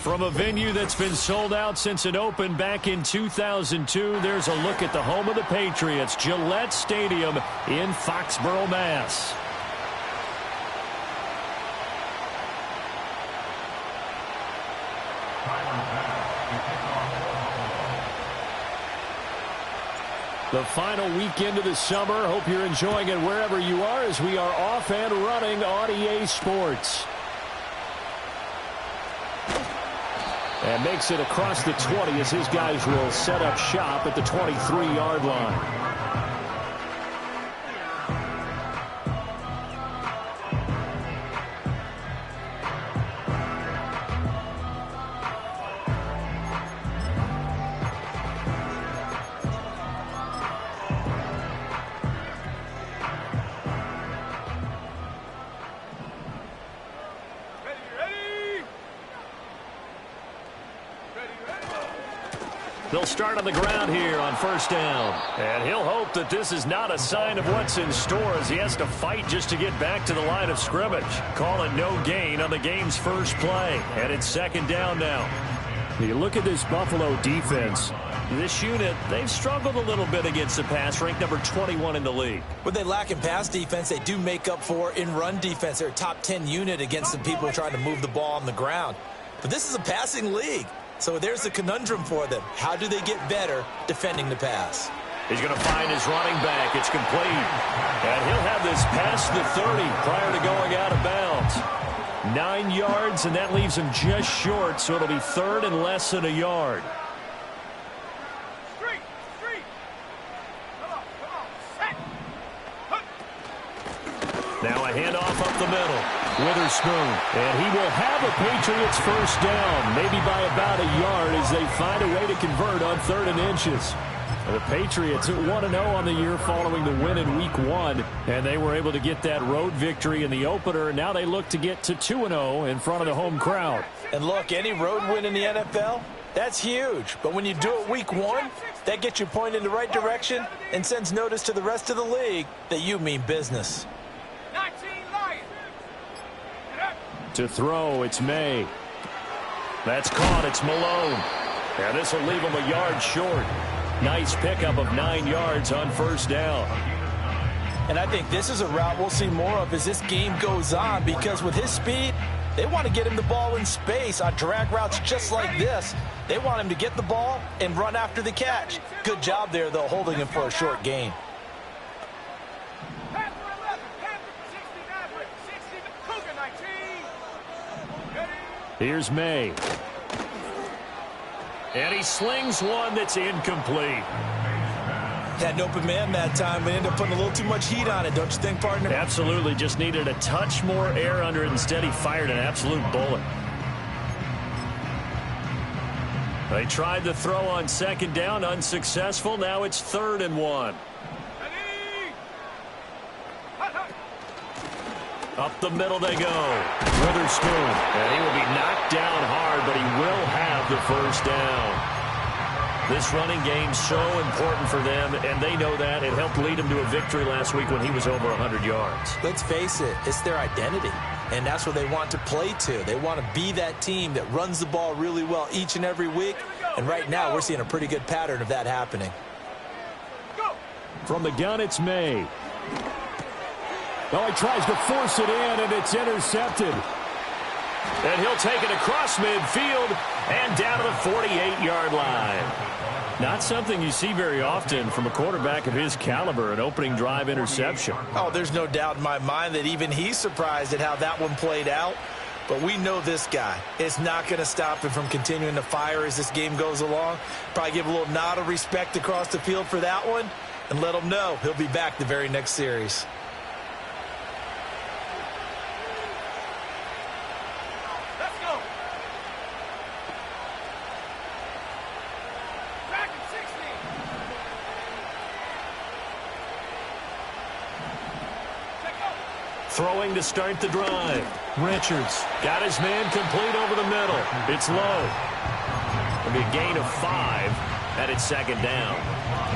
From a venue that's been sold out since it opened back in 2002, there's a look at the home of the Patriots, Gillette Stadium in Foxborough, Mass. The final weekend of the summer. Hope you're enjoying it wherever you are as we are off and running on EA Sports. And makes it across the 20 as his guys will set up shop at the 23-yard line. They'll start on the ground here on first down. And he'll hope that this is not a sign of what's in store as he has to fight just to get back to the line of scrimmage. Call it no gain on the game's first play. And it's second down now. You look at this Buffalo defense. This unit, they've struggled a little bit against the pass, ranked number 21 in the league. What they lack in pass defense, they do make up for in run defense. They're a top 10 unit against the people trying to move the ball on the ground. But this is a passing league. So there's the conundrum for them. How do they get better defending the pass? He's going to find his running back. It's complete. And he'll have this past the 30 prior to going out of bounds. 9 yards, and that leaves him just short, so it'll be third and less than a yard. Now a handoff up the middle. Witherspoon, and he will have a Patriots first down, maybe by about a yard as they find a way to convert on 3rd and inches. The Patriots at 1-0 on the year following the win in Week 1, and they were able to get that road victory in the opener, and now they look to get to 2-0 in front of the home crowd. And look, any road win in the NFL, that's huge. But when you do it Week 1, that gets you pointed in the right direction and sends notice to the rest of the league that you mean business. To throw, it's May. That's caught, it's Malone. And this will leave him a yard short. Nice pickup of 9 yards on first down. And I think this is a route we'll see more of as this game goes on, because with his speed, they want to get him the ball in space on drag routes just like this. They want him to get the ball and run after the catch. Good job there, though, holding him for a short gain. Here's May. And he slings one that's incomplete. Had an open man that time, but ended up putting a little too much heat on it, don't you think, partner? Absolutely. Just needed a touch more air under it. Instead, he fired an absolute bullet. They tried to throw on second down, unsuccessful. Now it's 3rd and 1. Up the middle they go. Witherspoon. And he will be knocked down hard, but he will have the first down. This running game so important for them, and they know that. It helped lead him to a victory last week when he was over 100 yards. Let's face it, it's their identity, and that's what they want to play to. They want to be that team that runs the ball really well each and every week, and right now we're seeing a pretty good pattern of that happening. From the gun, it's May. Oh, he tries to force it in, and it's intercepted. And he'll take it across midfield and down to the 48-yard line. Not something you see very often from a quarterback of his caliber, an opening drive interception. Oh, there's no doubt in my mind that even he's surprised at how that one played out. But we know this guy. It's not going to stop him from continuing to fire as this game goes along. Probably give a little nod of respect across the field for that one and let him know he'll be back the very next series. Throwing to start the drive. Richards got his man complete over the middle. It's low. It'll be a gain of 5, and it's second down.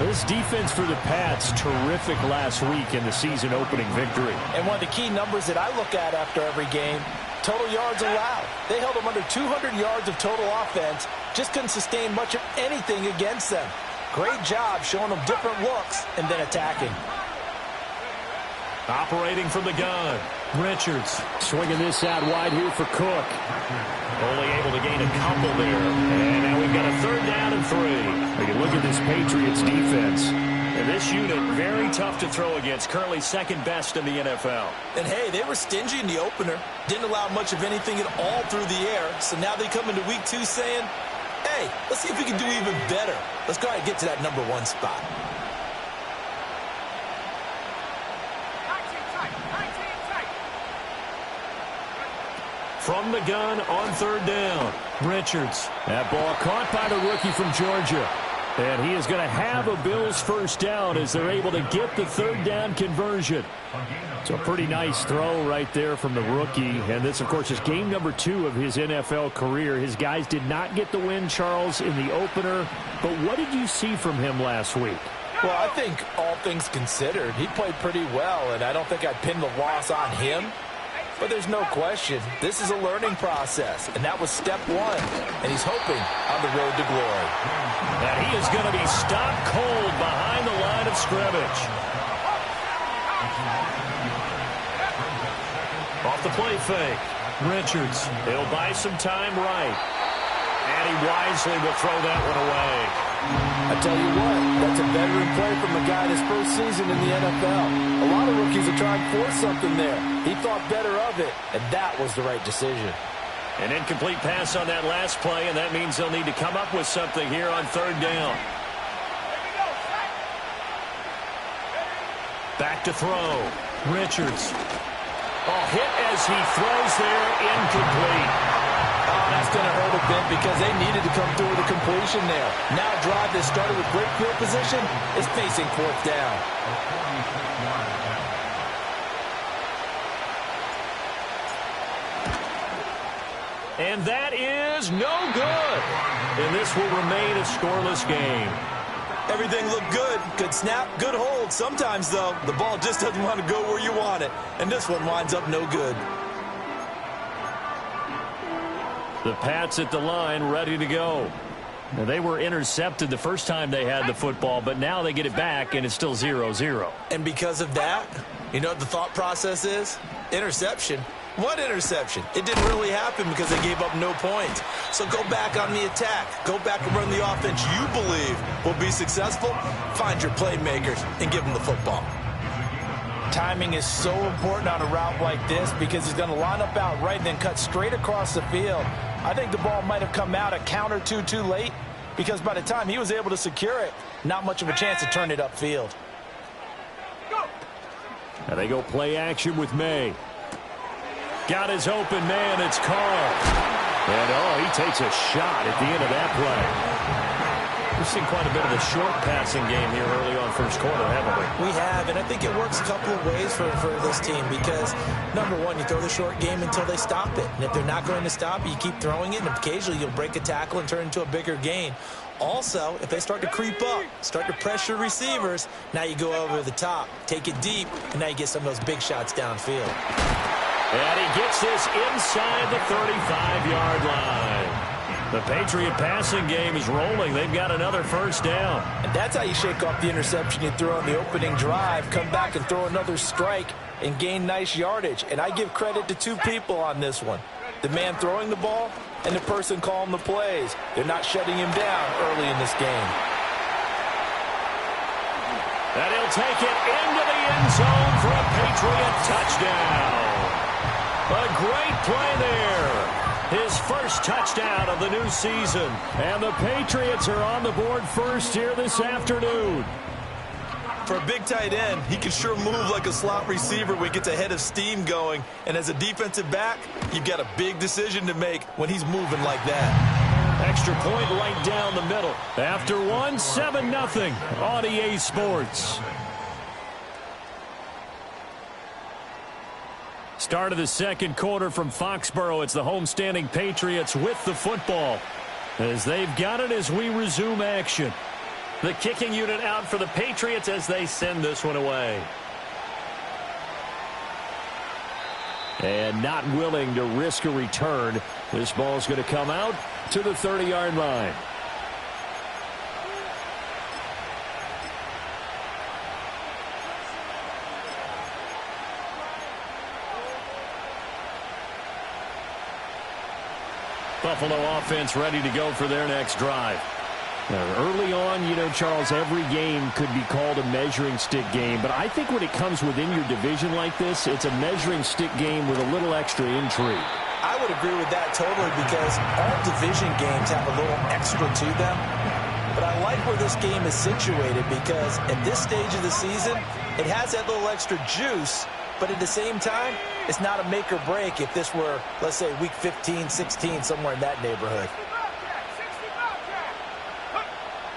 This defense for the Pats, terrific last week in the season-opening victory. And one of the key numbers that I look at after every game, total yards allowed. They held them under 200 yards of total offense. Just couldn't sustain much of anything against them. Great job showing them different looks and then attacking. Operating from the gun, Richards swinging this out wide here for Cook. Only able to gain a couple there. And now we've got a 3rd down and 3. We can look at this Patriots defense. And this unit, very tough to throw against. Currently 2nd best in the NFL. And hey, they were stingy in the opener. Didn't allow much of anything at all through the air. So now they come into week 2 saying, hey, let's see if we can do even better. Let's go ahead and get to that number 1 spot. From the gun on 3rd down, Richards. That ball caught by the rookie from Georgia. And he is going to have a Bills 1st down as they're able to get the 3rd down conversion. So a pretty nice throw right there from the rookie. And this, of course, is game number 2 of his NFL career. His guys did not get the win, Charles, in the opener. But what did you see from him last week? Well, I think all things considered, he played pretty well. And I don't think I'd pin the loss on him. But there's no question, this is a learning process, and that was step 1, and he's hoping on the road to glory. And he is going to be stopped cold behind the line of scrimmage. Off the play fake, Richards. He'll buy some time right. And he wisely will throw that one away. I tell you what, that's a veteran play from a guy in his first season in the NFL. A lot of rookies are trying to force something there. He thought better of it, and that was the right decision. An incomplete pass on that last play, and that means they'll need to come up with something here on 3rd down. Back to throw. Richards. Oh, hit as he throws there, incomplete. Oh, that's going to hurt a bit because they needed to come through with a completion there. Now a drive that started with great field position is facing 4th down. And that is no good. And this will remain a scoreless game. Everything looked good. Good snap, good hold. Sometimes, though, the ball just doesn't want to go where you want it. And this one winds up no good. The Pats at the line, ready to go. Now, they were intercepted the first time they had the football, but now they get it back, and it's still 0-0. And because of that, you know what the thought process is? Interception. What interception? It didn't really happen because they gave up no points. So go back on the attack. Go back and run the offense you believe will be successful. Find your playmakers and give them the football. Timing is so important on a route like this because he's going to line up out right and then cut straight across the field. I think the ball might have come out a count or two too late because by the time he was able to secure it, not much of a chance to turn it upfield. Now they go play action with May. Got his open man, it's Carl. And, oh, he takes a shot at the end of that play. We've seen quite a bit of a short passing game here early on first quarter, haven't we? We have, and I think it works a couple of ways for this team because, number one, you throw the short game until they stop it. And if they're not going to stop it, you keep throwing it, and occasionally you'll break a tackle and turn it into a bigger gain. Also, if they start to creep up, start to pressure receivers, now you go over the top, take it deep, and now you get some of those big shots downfield. And he gets this inside the 35-yard line. The Patriot passing game is rolling. They've got another first down. And that's how you shake off the interception you throw on the opening drive, come back and throw another strike and gain nice yardage. And I give credit to two people on this one. The man throwing the ball and the person calling the plays. They're not shutting him down early in this game. And he'll take it into the end zone for a Patriot touchdown. A great play there. His first touchdown of the new season. And the Patriots are on the board first here this afternoon. For a big tight end, he can sure move like a slot receiver when he gets a head of steam going. And as a defensive back, you've got a big decision to make when he's moving like that. Extra point right down the middle. After one, 7-0 on EA Sports. Start of the second quarter from Foxborough. It's the homestanding Patriots with the football. As they've got it as we resume action. The kicking unit out for the Patriots as they send this one away. And not willing to risk a return. This ball's going to come out to the 30-yard line. Buffalo offense ready to go for their next drive. Now, early on, Charles, every game could be called a measuring stick game. But I think when it comes within your division like this, it's a measuring stick game with a little extra intrigue. I would agree with that totally because all division games have a little extra to them. But I like where this game is situated because at this stage of the season, it has that little extra juice. But at the same time, it's not a make or break if this were, let's say, week 15, 16, somewhere in that neighborhood.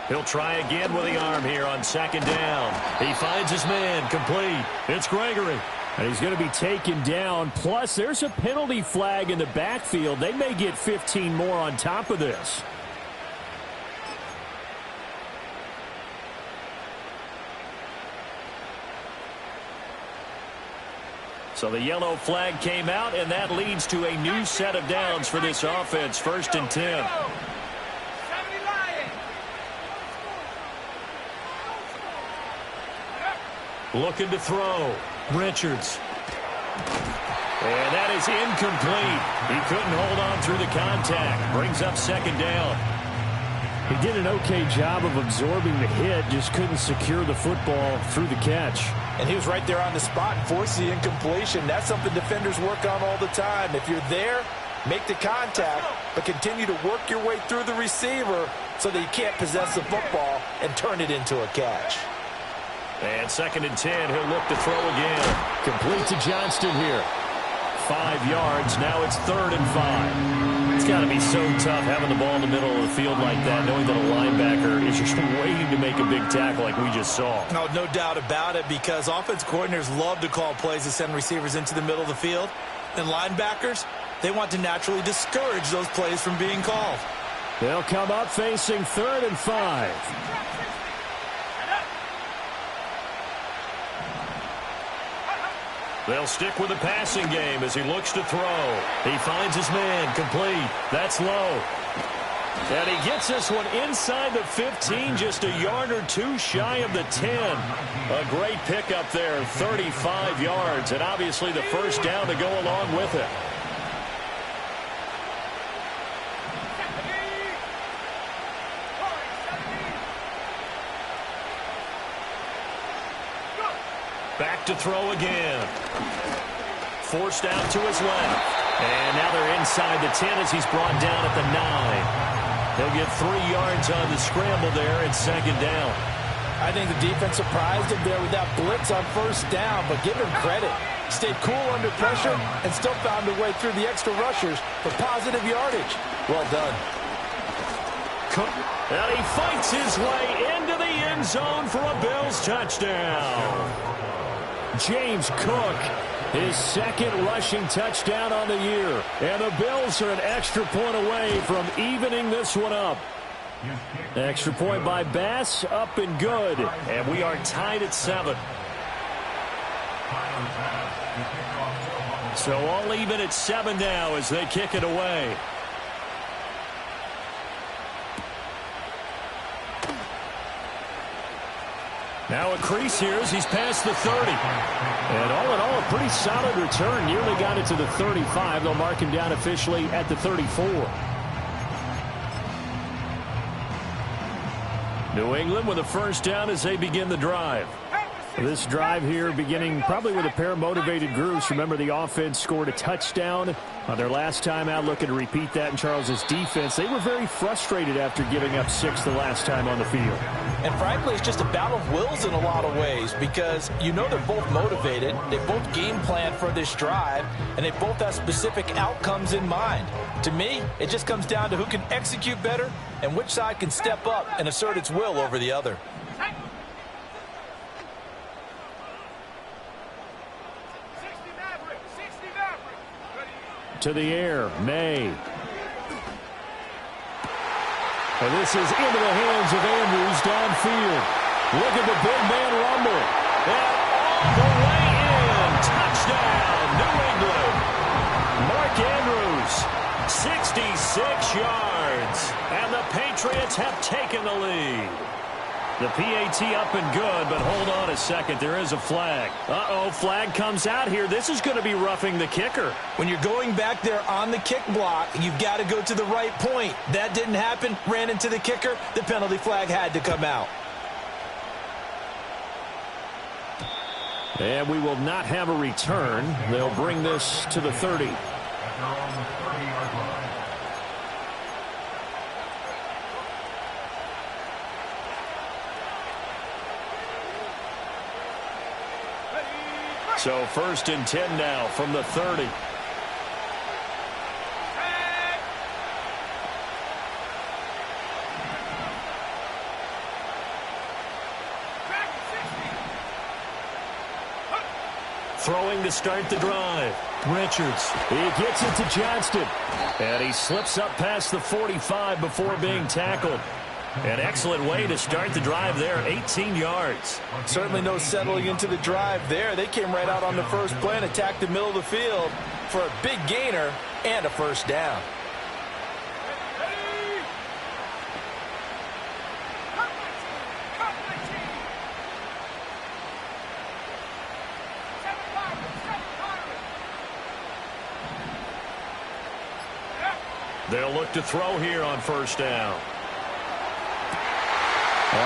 He'll try again with the arm here on second down. He finds his man, complete. It's Gregory. And he's going to be taken down. Plus, there's a penalty flag in the backfield. They may get 15 more on top of this. So the yellow flag came out, and that leads to a new set of downs for this offense. 1st and 10. Looking to throw. Richards. And that is incomplete. He couldn't hold on through the contact. Brings up second down. He did an okay job of absorbing the hit, just couldn't secure the football through the catch. And he was right there on the spot and forced the incompletion. That's something defenders work on all the time. If you're there, make the contact, but continue to work your way through the receiver so that you can't possess the football and turn it into a catch. And 2nd and 10, he'll look to throw again. Complete to Johnston here. 5 yards, now it's 3rd and 5. It's got to be so tough having the ball in the middle of the field like that, knowing that a linebacker is just waiting to make a big tackle like we just saw. No doubt about it, because offense coordinators love to call plays to send receivers into the middle of the field. And linebackers, they want to naturally discourage those plays from being called. They'll come up facing 3rd and 5. They'll stick with the passing game as he looks to throw. He finds his man, complete. That's low. And he gets this one inside the 15, just a yard or two shy of the 10. A great pickup there, 35 yards, and obviously the first down to go along with it. Back to throw again. Forced out to his left. And now they're inside the 10 as he's brought down at the 9. He'll get 3 yards on the scramble there at second down. I think the defense surprised him there with that blitz on first down, but give him credit. Stayed cool under pressure and still found a way through the extra rushers for positive yardage. Well done. And he fights his way into the end zone for a Bills touchdown. James Cook, his 2nd rushing touchdown on the year. And the Bills are an extra point away from evening this one up. Extra point by Bass, up and good. And we are tied at 7. So all even at 7 now as they kick it away. Now a crease here as he's past the 30. And all in all, a pretty solid return. Nearly got it to the 35. They'll mark him down officially at the 34. New England with a first down as they begin the drive. This drive here beginning probably with a pair of motivated groups. Remember, the offense scored a touchdown on their last time out. Looking to repeat that in Charles's defense. They were very frustrated after giving up 6 the last time on the field. And frankly, it's just a battle of wills in a lot of ways because they're both motivated. They both game plan for this drive, and they both have specific outcomes in mind. To me, it just comes down to who can execute better and which side can step up and assert its will over the other. To the air, May. And this is into the hands of Andrews downfield. Look at the big man rumble. And all the way in. Touchdown, New England. Mark Andrews, 6 6 yards. And the Patriots have taken the lead. The PAT up and good, but hold on a second. There is a flag. Uh-oh, flag comes out here. This is going to be roughing the kicker. When you're going back there on the kick block, you've got to go to the right point. That didn't happen. Ran into the kicker. The penalty flag had to come out. And we will not have a return. They'll bring this to the 30. So 1st and 10 now from the 30. Throwing to start the drive. Richards. He gets it to Johnston. And he slips up past the 45 before being tackled. An excellent way to start the drive there, 18 yards. Certainly no settling into the drive there. They came right out on the first play and attacked the middle of the field for a big gainer and a first down. They'll look to throw here on first down.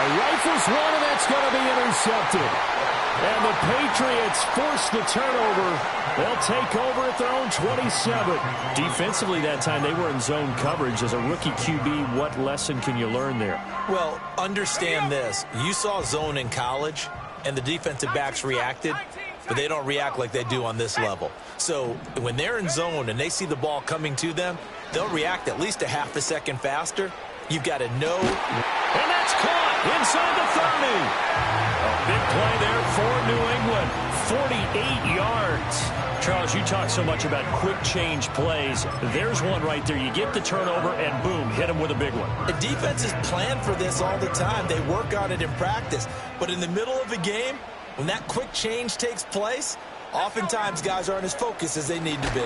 Rifles one, and that's going to be intercepted. And the Patriots force the turnover. They'll take over at their own 27. Defensively that time, they were in zone coverage. As a rookie QB, what lesson can you learn there? Well, understand this. You saw zone in college, and the defensive backs reacted, but they don't react like they do on this level. So when they're in zone and they see the ball coming to them, they'll react at least a half a second faster. You've got to know. And that's caught inside the 30. A big play there for New England. 48 yards. Charles, you talk so much about quick change plays. There's one right there. You get the turnover and boom, hit him with a big one. The defenses plan for this all the time. They work on it in practice. But in the middle of the game, when that quick change takes place, oftentimes guys aren't as focused as they need to be.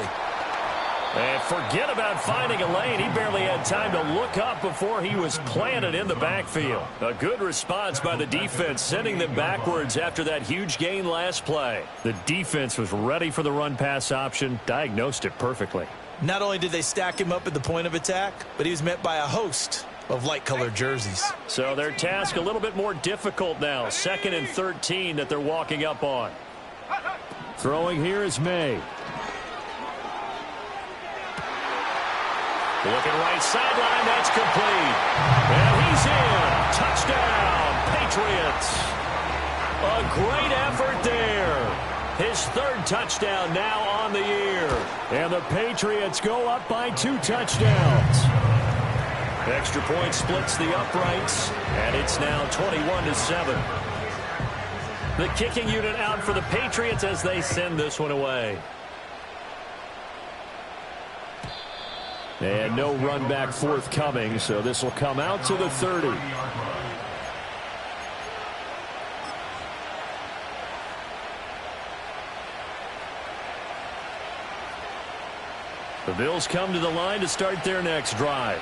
And forget about finding a lane. He barely had time to look up before he was planted in the backfield. A good response by the defense, sending them backwards after that huge gain last play. The defense was ready for the run-pass option, diagnosed it perfectly. Not only did they stack him up at the point of attack, but he was met by a host of light-colored jerseys. So their task a little bit more difficult now. 2nd and 13 that they're walking up on. Throwing here is May. Looking right sideline, that's complete. And he's in. Touchdown, Patriots. A great effort there. His 3rd touchdown now on the year. And the Patriots go up by 2 touchdowns. Extra point splits the uprights, and it's now 21-7. The kicking unit out for the Patriots as they send this one away. And no run back forthcoming, so this will come out to the 30. The Bills come to the line to start their next drive.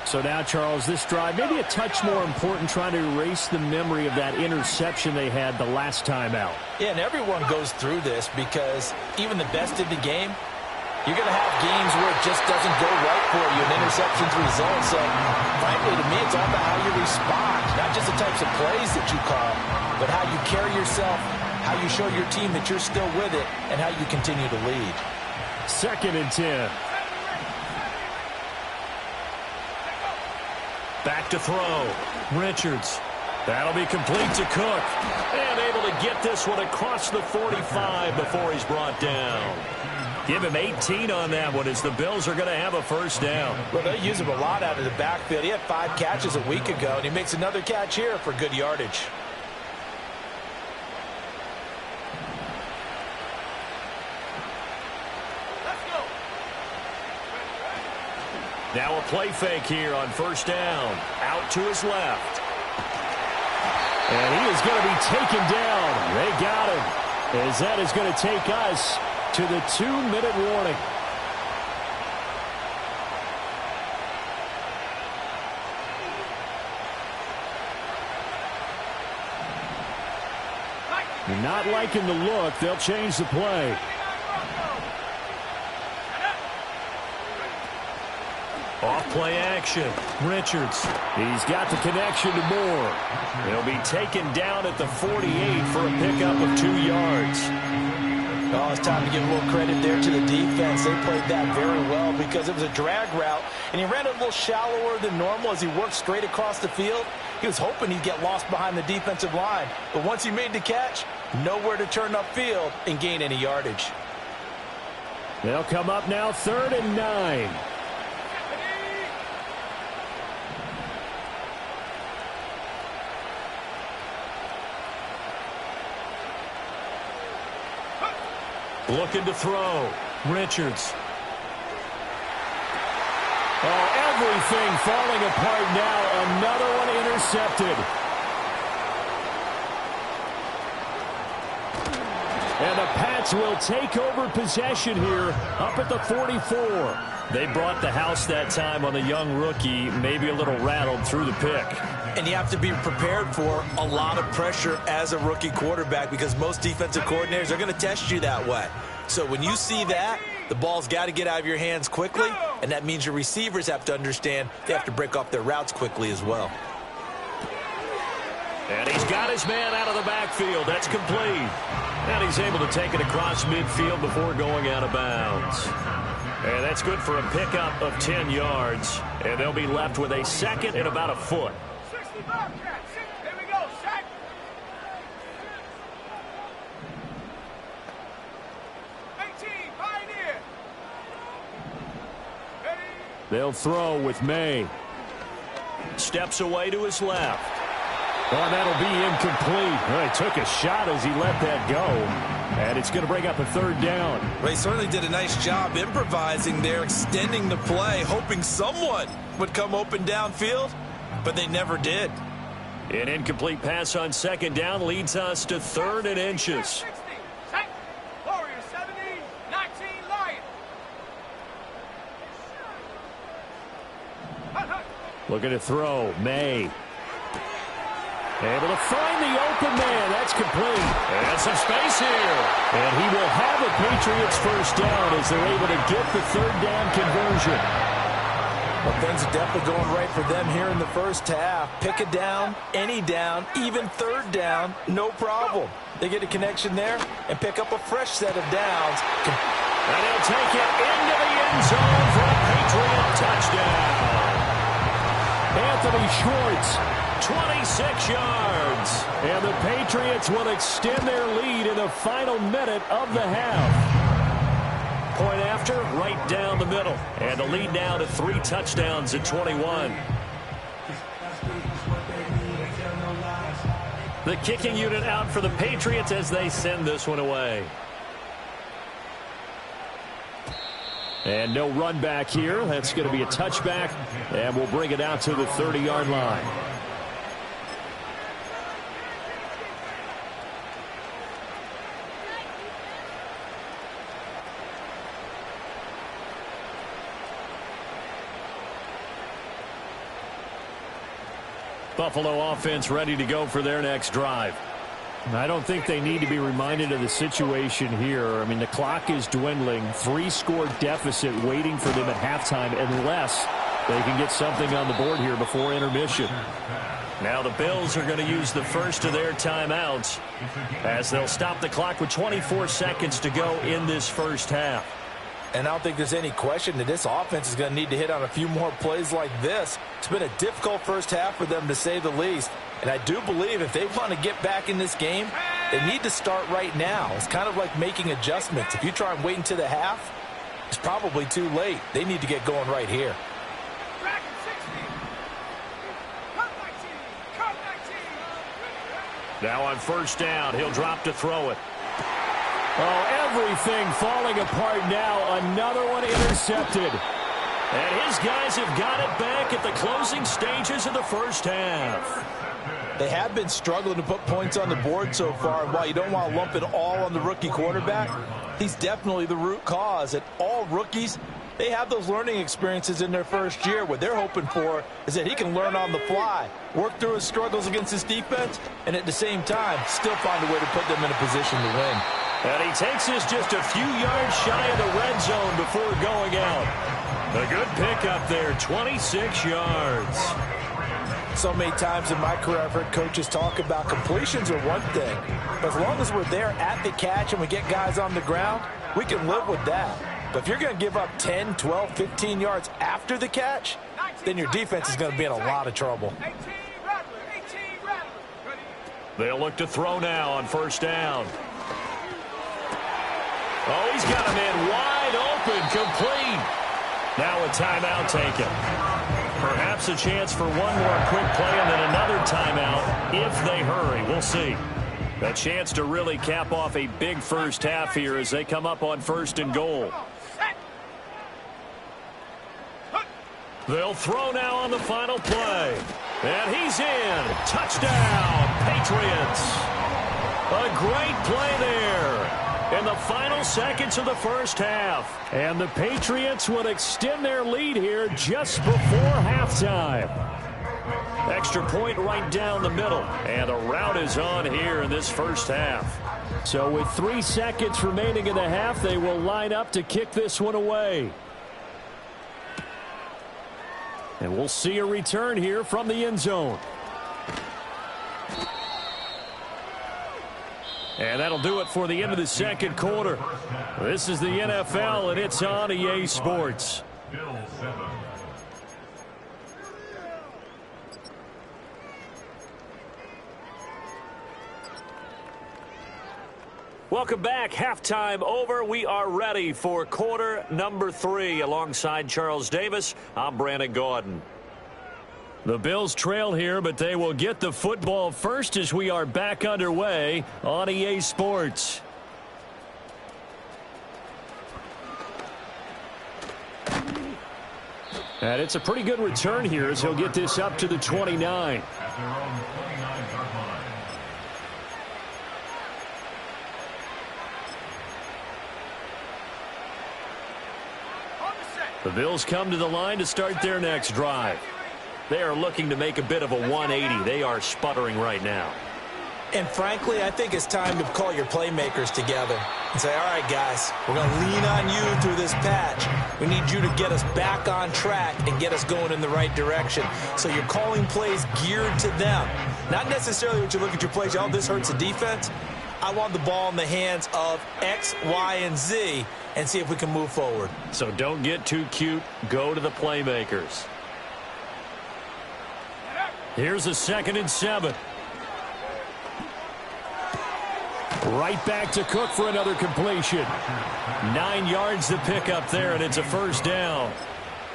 So now, Charles, this drive maybe a touch more important, trying to erase the memory of that interception they had the last time out. Yeah, and everyone goes through this because even the best in the game, you're going to have games where it just doesn't go right for you, and interceptions result. So, frankly, to me, it's all about how you respond, not just the types of plays that you call, but how you carry yourself, how you show your team that you're still with it, and how you continue to lead. 2nd and 10. Back to throw. Richards. That'll be complete to Cook. And able to get this one across the 45 before he's brought down. Give him 18 on that one as the Bills are going to have a first down. Well, they use him a lot out of the backfield. He had 5 catches a week ago, and he makes another catch here for good yardage. Now a play fake here on first down. Out to his left. And he is going to be taken down. They got him. As that is going to take us to the 2-minute warning. Not liking the look. They'll change the play. Off-play action. Richards. He's got the connection to Moore. He'll be taken down at the 48 for a pickup of 2 yards. Oh, it's time to give a little credit there to the defense. They played that very well because it was a drag route, and he ran it a little shallower than normal as he worked straight across the field. He was hoping he'd get lost behind the defensive line, but once he made the catch, nowhere to turn upfield and gain any yardage. They'll come up now 3rd and 9. Looking to throw. Richards. Oh, everything falling apart now. Another one intercepted. And the Pats will take over possession here up at the 44. They brought the house that time on the young rookie, maybe a little rattled through the pick. And you have to be prepared for a lot of pressure as a rookie quarterback because most defensive coordinators are going to test you that way. So when you see that, the ball's got to get out of your hands quickly, and that means your receivers have to understand they have to break off their routes quickly as well. And he's got his man out of the backfield. That's complete. And he's able to take it across midfield before going out of bounds. And that's good for a pickup of 10 yards. And they'll be left with a second and about a foot. Here we go, set. Pioneer. They'll throw with May. Steps away to his left. Oh, that'll be incomplete. Well, he took a shot as he let that go. And it's going to bring up a 3rd down. Well, he certainly did a nice job improvising there, extending the play, hoping someone would come open downfield, but they never did. An incomplete pass on 2nd down leads us to 3rd and inches. 60. Set. Warrior 70, 19 Lion. Looking to throw. May. Able to find the open man. That's complete. And some space here. And he will have a Patriots first down as they're able to get the 3rd down conversion. Well, things are definitely going right for them here in the first half. Pick a down, any down, even 3rd down, no problem. They get a connection there and pick up a fresh set of downs. And he'll take it into the end zone for a Patriot touchdown. Anthony Schwartz, 26 yards. And the Patriots will extend their lead in the final minute of the half. Point after, right down the middle. And the lead now to 3 touchdowns at 21. The kicking unit out for the Patriots as they send this one away. And no run back here. That's going to be a touchback. And we'll bring it out to the 30-yard line. Buffalo offense ready to go for their next drive. I don't think they need to be reminded of the situation here. I mean, the clock is dwindling. 3-score deficit waiting for them at halftime unless they can get something on the board here before intermission. Now the Bills are going to use the first of their timeouts as they'll stop the clock with 24 seconds to go in this first half. And I don't think there's any question that this offense is going to need to hit on a few more plays like this. It's been a difficult first half for them, to say the least. And I do believe if they want to get back in this game, they need to start right now. It's kind of like making adjustments. If you try and wait until the half, it's probably too late. They need to get going right here. Now on first down, he'll drop to throw it. Oh, everything falling apart now. Another one intercepted. And his guys have got it back at the closing stages of the first half. They have been struggling to put points on the board so far. And while you don't want to lump it all on the rookie quarterback, he's definitely the root cause. And all rookies, they have those learning experiences in their first year. What they're hoping for is that he can learn on the fly, work through his struggles against his defense, and at the same time, still find a way to put them in a position to win. And he takes us just a few yards shy of the red zone before going out. A good pickup there, 26 yards. So many times in my career, I've heard coaches talk about completions are one thing. But as long as we're there at the catch and we get guys on the ground, we can live with that. But if you're going to give up 10, 12, 15 yards after the catch, then your defense is going to be in a lot of trouble. They'll look to throw now on first down. Oh, he's got a man wide open, complete. Now a timeout taken. Perhaps a chance for one more quick play and then another timeout if they hurry. We'll see. A chance to really cap off a big first half here as they come up on first and goal. They'll throw now on the final play. And he's in. Touchdown, Patriots. A great play there in the final seconds of the first half. And the Patriots would extend their lead here just before halftime. Extra point right down the middle. And the route is on here in this first half. So with 3 seconds remaining in the half, they will line up to kick this one away. And we'll see a return here from the end zone. And that'll do it for the end of the second quarter. This is the NFL, and it's on EA Sports. Welcome back. Halftime over. We are ready for quarter number 3. Alongside Charles Davis, I'm Brandon Gaudin. The Bills trail here, but they will get the football first as we are back underway on EA Sports. And it's a pretty good return here as he'll get this up to the 29. The Bills come to the line to start their next drive. They are looking to make a bit of a 180. They are sputtering right now. And frankly, I think it's time to call your playmakers together and say, all right, guys, we're going to lean on you through this patch. We need you to get us back on track and get us going in the right direction. So you're calling plays geared to them. Not necessarily when you look at your plays, oh, this hurts the defense. I want the ball in the hands of X, Y, and Z and see if we can move forward. So don't get too cute. Go to the playmakers. Here's a 2nd and 7. Right back to Cook for another completion. 9 yards to pick up there, and it's a first down.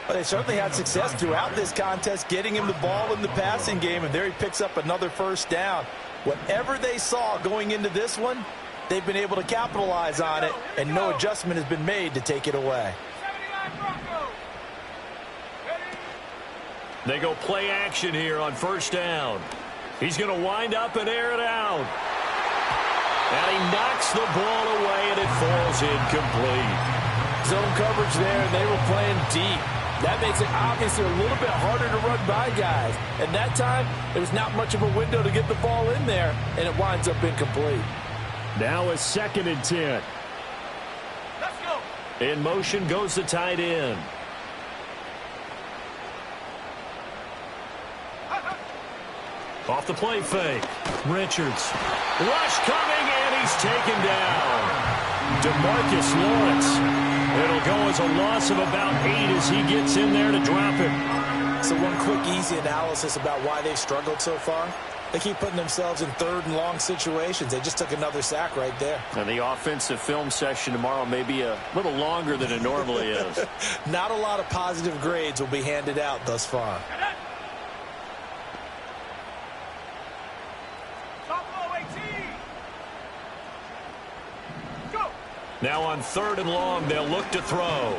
Well, they certainly had success throughout this contest, getting him the ball in the passing game, and there he picks up another first down. Whatever they saw going into this one, they've been able to capitalize on it, and no adjustment has been made to take it away. They go play action here on first down. He's going to wind up and air it out. And he knocks the ball away, and it falls incomplete. Zone coverage there, and they were playing deep. That makes it obviously a little bit harder to run by guys. At that time, there was not much of a window to get the ball in there, and it winds up incomplete. Now a 2nd and 10. Let's go. In motion goes the tight end. Off the play fake. Richards. Rush coming, and he's taken down. DeMarcus Lawrence. It'll go as a loss of about 8 as he gets in there to drop it. So one quick, easy analysis about why they've struggled so far. They keep putting themselves in 3rd and long situations. They just took another sack right there. And the offensive film session tomorrow may be a little longer than it normally is. Not a lot of positive grades will be handed out thus far. Now on 3rd and long, they'll look to throw.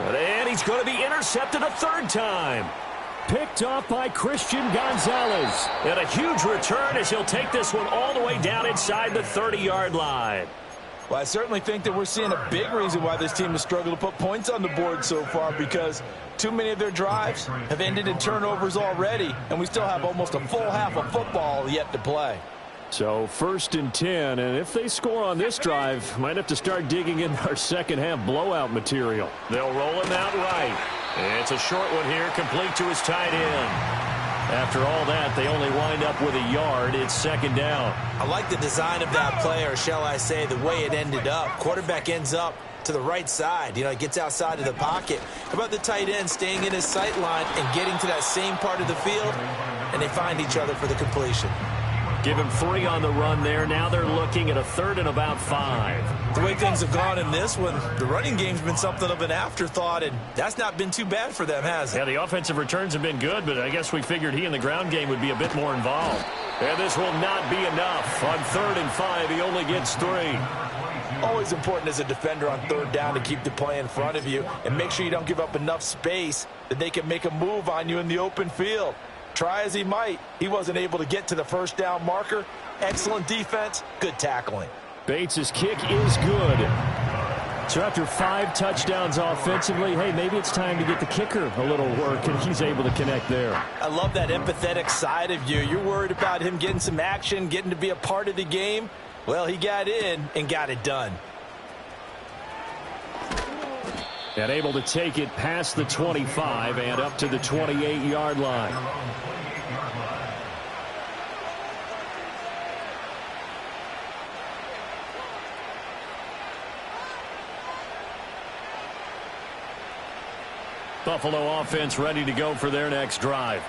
And he's going to be intercepted a 3rd time. Picked off by Christian Gonzalez. And a huge return as he'll take this one all the way down inside the 30-yard line. Well, I certainly think that we're seeing a big reason why this team has struggled to put points on the board so far, because too many of their drives have ended in turnovers already, and we still have almost a full half of football yet to play. So 1st and 10, and if they score on this drive, might have to start digging in our second half blowout material. They'll roll him out right. It's a short one here, complete to his tight end. After all that, they only wind up with a yard. It's 2nd down. I like the design of that play, or shall I say the way it ended up. Quarterback ends up to the right side. You know, he gets outside of the pocket. How about the tight end staying in his sight line and getting to that same part of the field, and they find each other for the completion. Give him 3 on the run there. Now they're looking at a 3rd and about 5. The way things have gone in this one, the running game's been something of an afterthought, and that's not been too bad for them, has it? Yeah, the offensive returns have been good, but I guess we figured he in the ground game would be a bit more involved. And this will not be enough. On 3rd and 5, he only gets 3. Always important as a defender on 3rd down to keep the play in front of you and make sure you don't give up enough space that they can make a move on you in the open field. Try as he might, he wasn't able to get to the 1st down marker. Excellent defense, good tackling. Bates' kick is good. So after 5 touchdowns offensively, hey, maybe it's time to get the kicker a little work, and he's able to connect there. I love that empathetic side of you. You're worried about him getting some action, getting to be a part of the game. Well, he got in and got it done. And able to take it past the 25 and up to the 28-yard line. Buffalo offense ready to go for their next drive.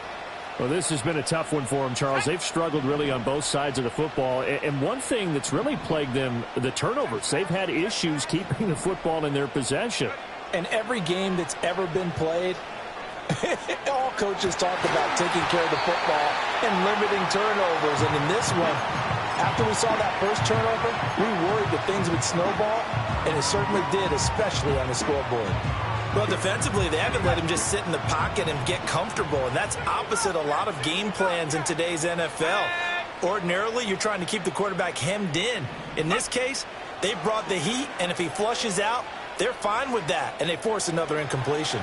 Well, this has been a tough one for them, Charles. They've struggled really on both sides of the football. And one thing that's really plagued them, the turnovers. They've had issues keeping the football in their possession. In every game that's ever been played, all coaches talk about taking care of the football and limiting turnovers. And in this one, after we saw that first turnover, we worried that things would snowball, and it certainly did, especially on the scoreboard. Well, defensively, they haven't let him just sit in the pocket and get comfortable, and that's opposite a lot of game plans in today's NFL. Ordinarily, you're trying to keep the quarterback hemmed in. In this case, they brought the heat, and if he flushes out, they're fine with that, and they force another incompletion.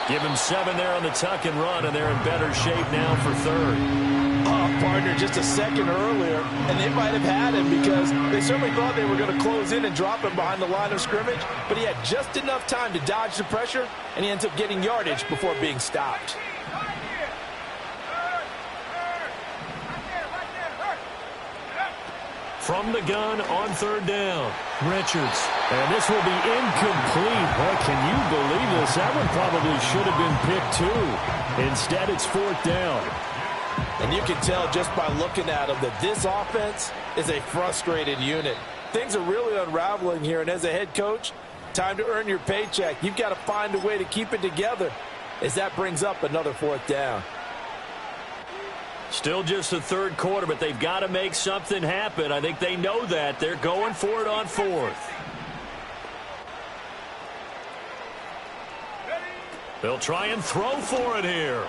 Give him 7 there on the tuck and run, and they're in better shape now for 3rd. Partner just a second earlier, and they might have had him because they certainly thought they were going to close in and drop him behind the line of scrimmage, but he had just enough time to dodge the pressure, and he ends up getting yardage before being stopped. From the gun on 3rd down, Richards. And this will be incomplete. Boy, can you believe this? That one probably should have been picked too. Instead, it's 4th down. And you can tell just by looking at them that this offense is a frustrated unit. Things are really unraveling here, and as a head coach, time to earn your paycheck. You've got to find a way to keep it together as that brings up another 4th down. Still just the 3rd quarter, but they've got to make something happen. I think they know that. They're going for it on 4th. They'll try and throw for it here.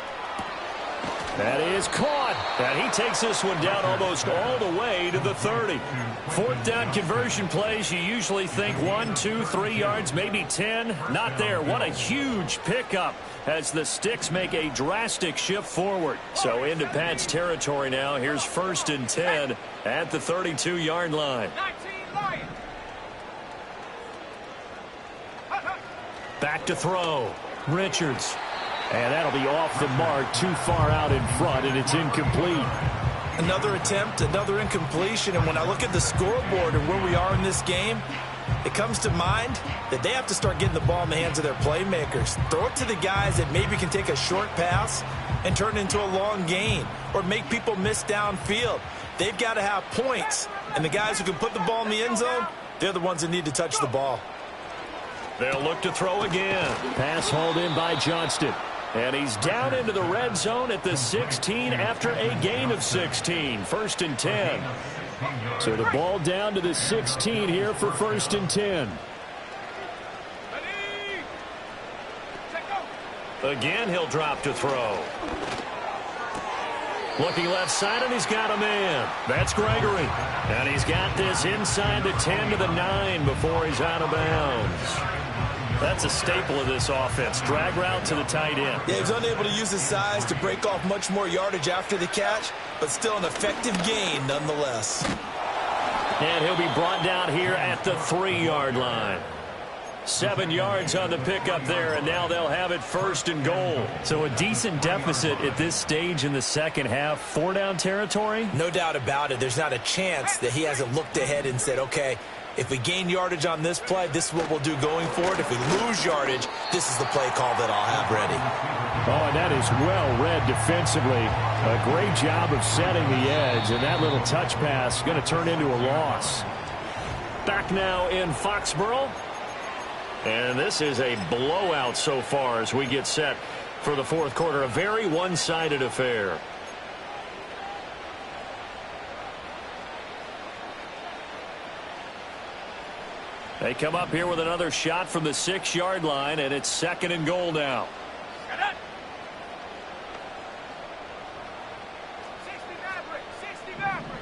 That is caught. And he takes this one down almost all the way to the 30. 4th down conversion plays, you usually think 1, 2, 3 yards, maybe 10. Not there. What a huge pickup as the Sticks make a drastic shift forward. So into Pat's territory now. Here's 1st and 10 at the 32-yard line. 19 Lions. Back to throw. Richards. And that'll be off the mark, too far out in front, and it's incomplete. Another attempt, another incompletion, and when I look at the scoreboard and where we are in this game, it comes to mind that they have to start getting the ball in the hands of their playmakers. Throw it to the guys that maybe can take a short pass and turn it into a long gain or make people miss downfield. They've got to have points, and the guys who can put the ball in the end zone, they're the ones that need to touch the ball. They'll look to throw again. Pass hauled in by Johnston. And he's down into the red zone at the 16 after a gain of 16. 1st and 10. So the ball down to the 16 here for 1st and 10. Again, he'll drop to throw. Looking left side, and he's got a man. That's Gregory. And he's got this inside the 10 to the 9 before he's out of bounds. That's a staple of this offense. Drag route to the tight end. Yeah, he's unable to use his size to break off much more yardage after the catch, but still an effective gain nonetheless. And he'll be brought down here at the 3-yard line. 7 yards on the pickup there, and now they'll have it 1st and goal. So a decent deficit at this stage in the second half. 4-down territory? No doubt about it. There's not a chance that he hasn't looked ahead and said, okay, if we gain yardage on this play, this is what we'll do going forward. If we lose yardage, this is the play call that I'll have ready. Oh, and that is well read defensively. A great job of setting the edge, and that little touch pass going to turn into a loss. Back now in Foxborough. And this is a blowout so far as we get set for the fourth quarter. A very one-sided affair. They come up here with another shot from the 6-yard line, and it's 2nd and goal now. 60 Maverick.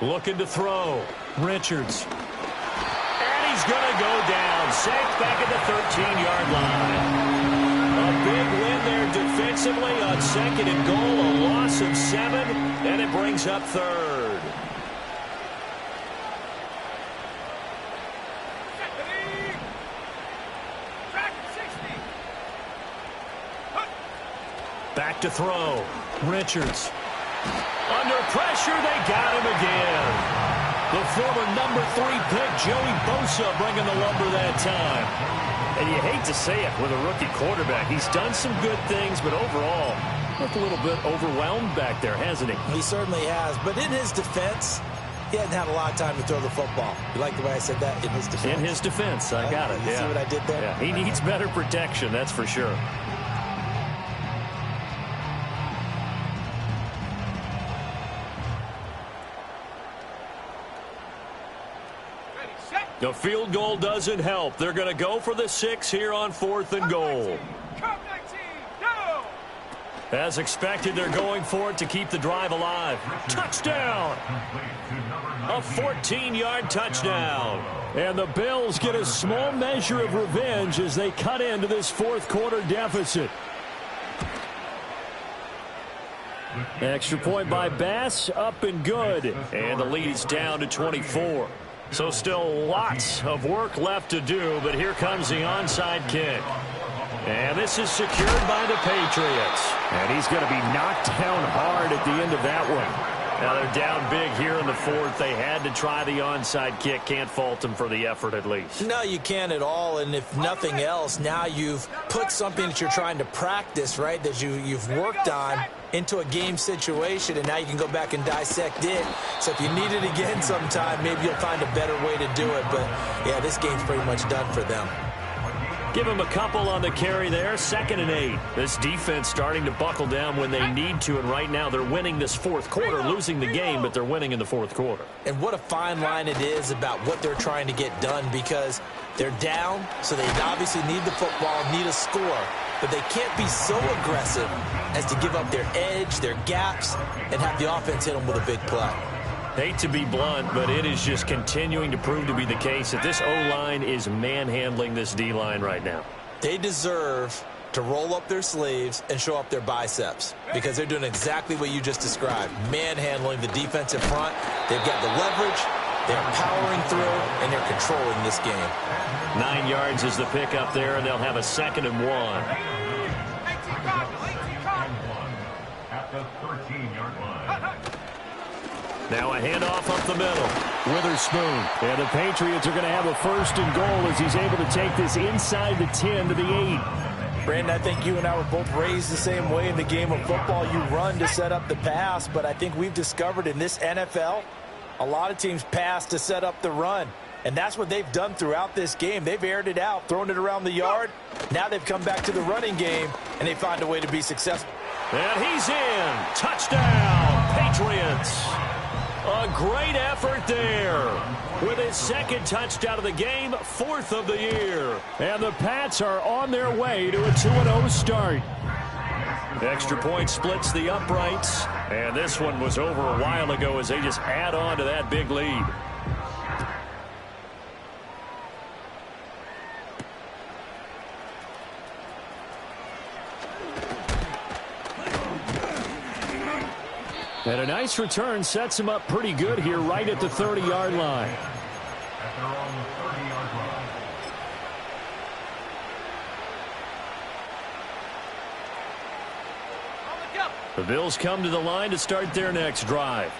Looking to throw. Richards. And he's going to go down. Sacked back at the 13-yard line. A big win there defensively on 2nd and goal. A loss of 7, and it brings up 3rd. Back to throw. Richards. Under pressure, they got him again. The former number 3 pick, Joey Bosa, bringing the lumber that time. And you hate to say it with a rookie quarterback. He's done some good things, but overall, looked a little bit overwhelmed back there, hasn't he? He certainly has. But in his defense, he hadn't had a lot of time to throw the football. You like the way I said that? In his defense. In his defense, I got it. You see what I did there? Yeah, he needs better protection, that's for sure. The field goal doesn't help. They're going to go for the 6 here on 4th and goal. As expected, they're going for it to keep the drive alive. Touchdown! A 14-yard touchdown. And the Bills get a small measure of revenge as they cut into this fourth quarter deficit. Extra point by Bass, up and good. And the lead is down to 24. So still lots of work left to do, but here comes the onside kick. And this is secured by the Patriots. And he's going to be knocked down hard at the end of that one. Now they're down big here in the 4th. They had to try the onside kick. Can't fault them for the effort at least. No, you can't at all. And if nothing else, now you've put something that you're trying to practice, right, that you've worked on into a game situation, and now you can go back and dissect it. So if you need it again sometime, maybe you'll find a better way to do it. But, yeah, this game's pretty much done for them. Give them a couple on the carry there. 2nd and 8. This defense starting to buckle down when they need to, and right now they're winning this fourth quarter, losing the game, but they're winning in the fourth quarter. And what a fine line it is about what they're trying to get done, because they're down, so they obviously need the football, need a score, but they can't be so aggressive as to give up their edge, their gaps, and have the offense hit them with a big play. Hate to be blunt, but it is just continuing to prove to be the case that this O-line is manhandling this D-line right now. They deserve to roll up their sleeves and show up their biceps, because they're doing exactly what you just described, manhandling the defensive front. They've got the leverage, they're powering through, and they're controlling this game. 9 yards is the pickup there, and they'll have a 2nd and 1. At the 13-yard line. Now a handoff up the middle. Witherspoon. And the Patriots are going to have a 1st and goal as he's able to take this inside the 10 to the 8. Brandon, I think you and I were both raised the same way in the game of football. You run to set up the pass, but I think we've discovered in this NFL, a lot of teams pass to set up the run. And that's what they've done throughout this game. They've aired it out, thrown it around the yard. Now they've come back to the running game, and they find a way to be successful. And he's in. Touchdown, Patriots. A great effort there. With his 2nd touchdown of the game, 4th of the year. And the Pats are on their way to a 2-0 start. Extra point splits the uprights. And this one was over a while ago as they just add on to that big lead. And a nice return sets him up pretty good here right at the 30-yard line. At their own 30-yard line. The Bills come to the line to start their next drive.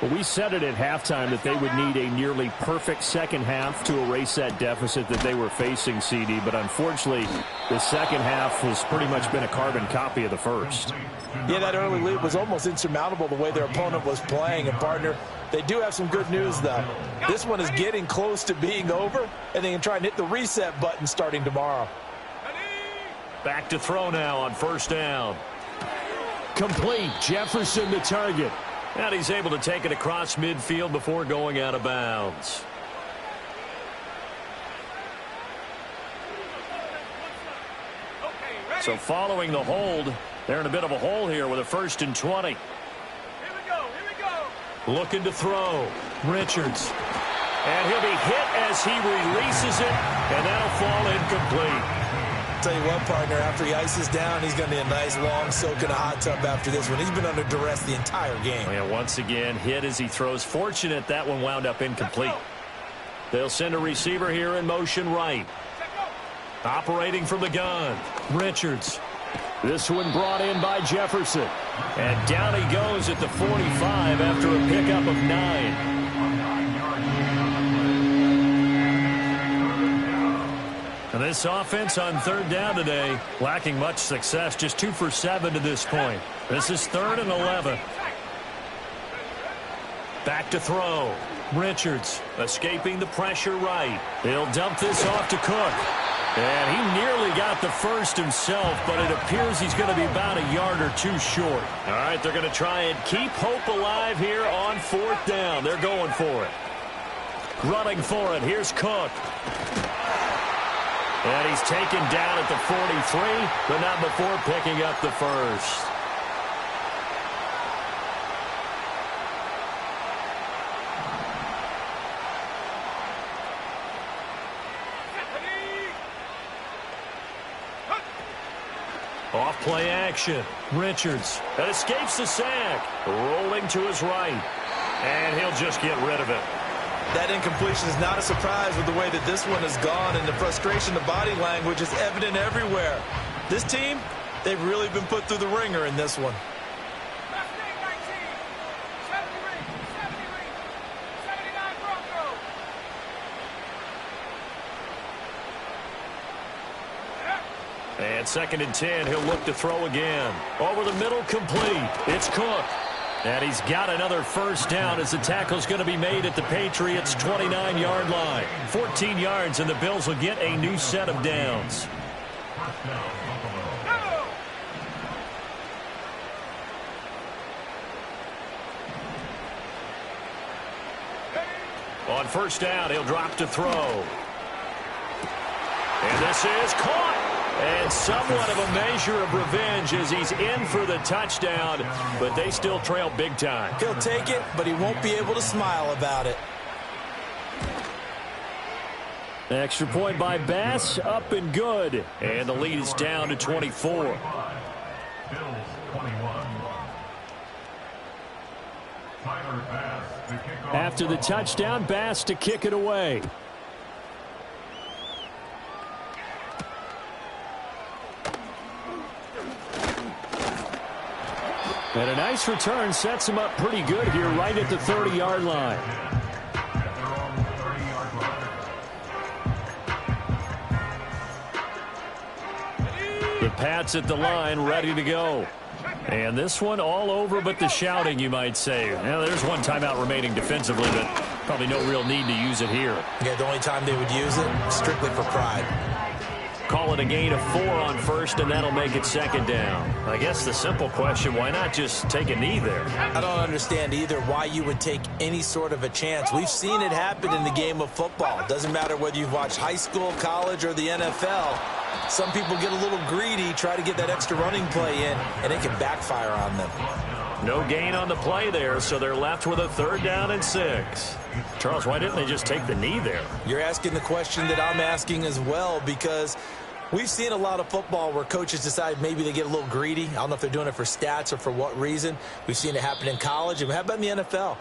Well, we said it at halftime that they would need a nearly perfect second half to erase that deficit that they were facing, CD. But unfortunately, the second half has pretty much been a carbon copy of the first. Yeah, that early lead was almost insurmountable the way their opponent was playing. And, partner, they do have some good news, though. This one is getting close to being over, and they can try and hit the reset button starting tomorrow. Back to throw now on first down. Complete. Jefferson the target. And he's able to take it across midfield before going out of bounds. So following the hold, they're in a bit of a hole here with a 1st and 20. Here we go. Looking to throw. Richards. And he'll be hit as he releases it, and that'll fall incomplete. Tell you what, partner, after he ices down, he's going to be a nice long soak in a hot tub after this one. He's been under duress the entire game. Yeah, once again, hit as he throws. Fortunate that one wound up incomplete. They'll send a receiver here in motion right. Operating from the gun. Richards. This one brought in by Jefferson. And down he goes at the 45 after a pickup of 9. And this offense on 3rd down today, lacking much success, just 2 for 7 to this point. This is 3rd and 11. Back to throw. Richards escaping the pressure right. He'll dump this off to Cook. And he nearly got the first himself, but it appears he's going to be about a yard or 2 short. All right, they're going to try and keep hope alive here on 4th down. They're going for it. Running for it. Here's Cook. And he's taken down at the 43, but not before picking up the first. Off play action. Richards that escapes the sack. Rolling to his right. And he'll just get rid of it. That incompletion is not a surprise with the way that this one has gone, and the frustration, the body language is evident everywhere. This team, they've really been put through the ringer in this one. And 2nd and 10, he'll look to throw again. Over the middle, complete. It's Cook. And he's got another first down as the tackle's going to be made at the Patriots' 29-yard line. 14 yards, and the Bills will get a new set of downs. On first down, he'll drop to throw. And this is caught. And somewhat of a measure of revenge as he's in for the touchdown, but they still trail big time. He'll take it, but he won't be able to smile about it. Extra point by Bass, up and good. And the lead is down to 24. Bills 21. Tyler Bass to kick off. After the touchdown, Bass to kick it away. And a nice return sets him up pretty good here right at the 30-yard line. The Pats at the line ready to go. And this one all over but the shouting, you might say. Now, there's one timeout remaining defensively, but probably no real need to use it here. Yeah, the only time they would use it, strictly for pride. Call it a gain of 4 on first, and that'll make it 2nd down. I guess the simple question, why not just take a knee there? I don't understand either why you would take any sort of a chance. We've seen it happen in the game of football. It doesn't matter whether you've watched high school, college, or the NFL. Some people get a little greedy, try to get that extra running play in, and it can backfire on them. No gain on the play there, so they're left with a 3rd down and 6. Charles, why didn't they just take the knee there? You're asking the question that I'm asking as well, because we've seen a lot of football where coaches decide maybe they get a little greedy. I don't know if they're doing it for stats or for what reason. We've seen it happen in college, and how about in the NFL?